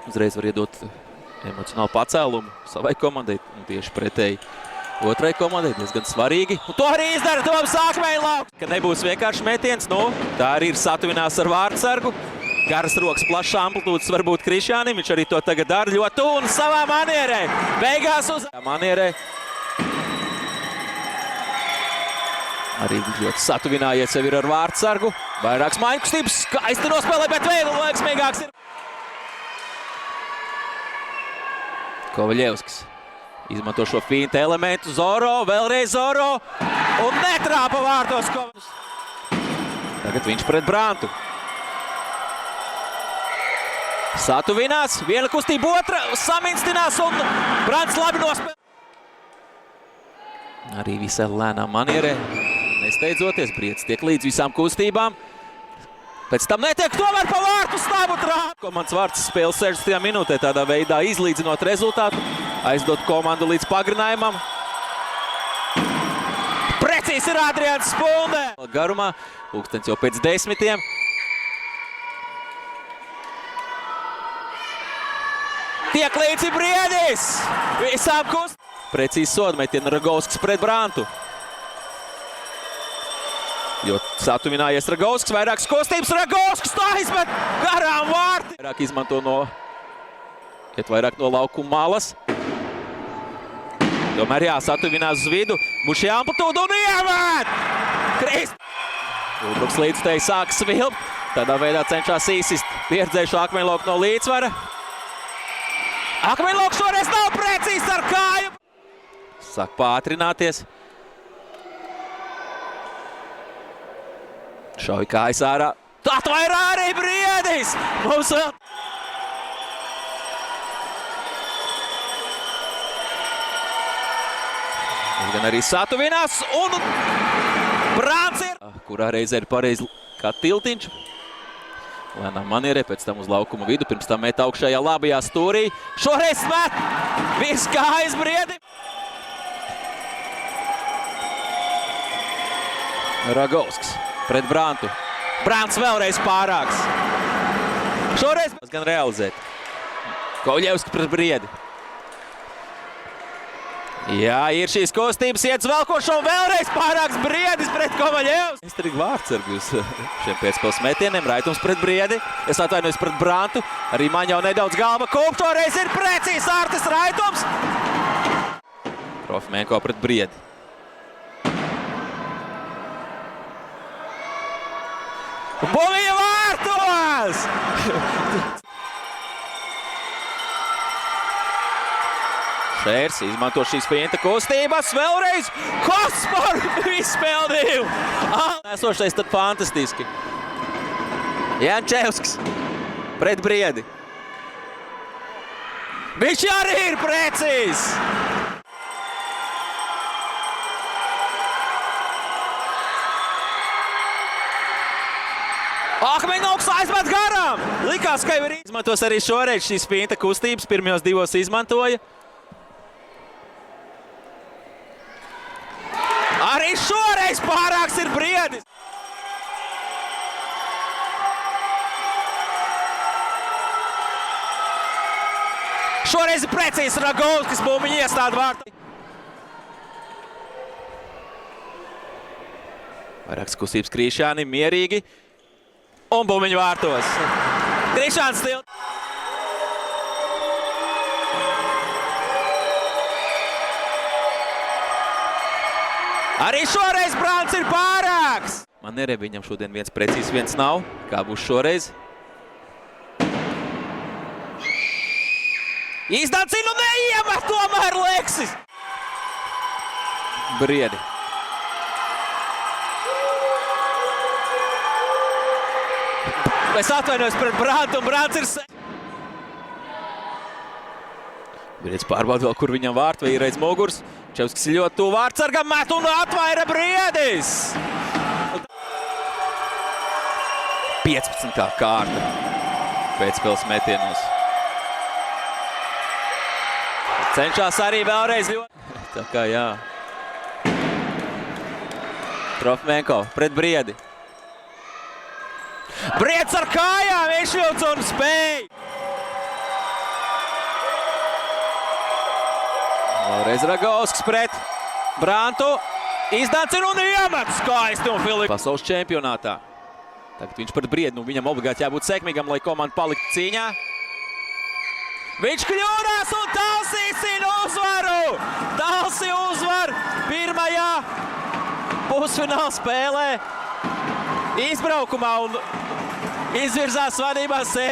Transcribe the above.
uzreiz var iedot emocionālu pacēlumu savai komandai un tieši pretēji otrai komandai diezgan svarīgi. Un to arī izdara Toms Akmeņlauks. Ka nebūs vienkārši metiens, tā arī ir satuvinās ar vārdsargu. Garas rokas, plašs amplitūdas varbūt Krišjānim, viņš arī to tagad dara ļoti tuvu un savā manierē. Beigās uz manierē. Arī ļoti satuvinājies jau ir ar vārdsargu. Vairākas maiņkustības, skaisti nospēlē, bet vēl veiksmīgāks ir. Kovaļevskis izmanto šo finta elementu. Zoro, vēlreiz Zoro un netrāpa vārtos. Tagad viņš pret Brantu. Satuvinās, viena kustība, otra saminstinās un Brants labi nospēlē. Arī visai lēnām manierē, nesteidzoties, Briedis tiek līdz visām kustībām. Pēc tam netiek tomēr pa vārtu stāvu trāp. Komandas vārds spēles 60. minūtē tādā veidā izlīdzinot rezultātu, aizdot komandu līdz pagrinājumam. Precīzi ir Adrians Spunde. Garumā, pulkstens jau pēc 10. Tiek līdzi Briedis. Visām Precīzi sodmetienu Ragovskis pret Brantu. Jo satuvinājies Ragovskis, vairākas kustības, Ragovskis tā izmet garām vārti. Vairāk no laukuma malas. Tomēr satuvinās uz vidu, būs šī amplitūda un iemet! Krist! Ulbruks līdzstēji sāk svilpt, tādā veidā cenšas īsist pieredzējušo Akmeņlauku no līdzsvara. Akmeņlauks šoreiz nav precīzs ar kāju. Sāk pātrināties. Šauj kājas ārā. Atvairā arī Briedis! Mums vēl... Gan arī satuvinās un Brants ir... Kurā reizē ir pareizi kā tiltiņš. Lēnām manierē, pēc tam uz laukuma vidu, pirms tam met augšējā labajā stūrī. Šoreiz smet! Viss kājas Briedim! Ragovskis pret Brantu. Brants vēlreiz pārāks. Šoreiz gan realizēt. Kovaļevskis pret Briedi. Jā, ir šīs kustības, iet uz velkošo, vēlreiz pārāks Briedis pret Kovaļevski. Meistarīgi vārdsargi uz šiem pēcspēles metieniem. Raitums pret Briedi. Es atvainojos pret Brantu. Arī man jau nedaudz galva kūp. Šoreiz ir precīzi Artis Raitums. Trofimēnko pret Briedi. Bumija vārtos! Šērs izmanto šīs finta kustības. Vēlreiz Kaspar izspēldīju! Esošais tad fantastiski. Jančevskis pret Briedi. Viņš arī ir precīzs! Akmeņlauks aizmet garām! Likās, ka jau ir izmantos arī šoreiz šīs finta kustības. Pirmajos divos izmantoja. Arī šoreiz pārāks ir Briedis! Šoreiz ir precīzi Ragovskis, bumbiņu iestāda vārtu. Vairākas kustības Krišjānim, mierīgi. Un bumbiņu vārtos. Krišjāns stil. Arī šoreiz Brants ir pārāks. Manierē viņam šodien viens precīzs, viens nav. Kā būs šoreiz? Izdacinu neiemet tomēr Leksis. Briedi. Es atvainojos pret Brantu, un Brants ir... Briedis pārbauda vēl, kur viņam vārtu, vai ir aiz muguras. Čevskis ir ļoti tuvu vārdsargam, met un atvaira Briedis! 15. kārta pēcspēles metienos. Cenšas arī vēlreiz ļoti. Tā kā jā. Trofimēnko pret Briedi. Briedis ar kājām izšļūts un spēj. Vēlreiz Ragovskis pret Brantu. Izdācina un iemets skaisti un Filips. Pasaules čempionātā. Tagad viņš pret Briednu. Viņam obligāti jābūt sekmīgam, lai komanda paliktu cīņā. Viņš kļūdās un Talsīs ir uzvaru! Talsi uzvar pirmajā pusfināla spēlē izbraukumā un izvirzās vadībā sēri.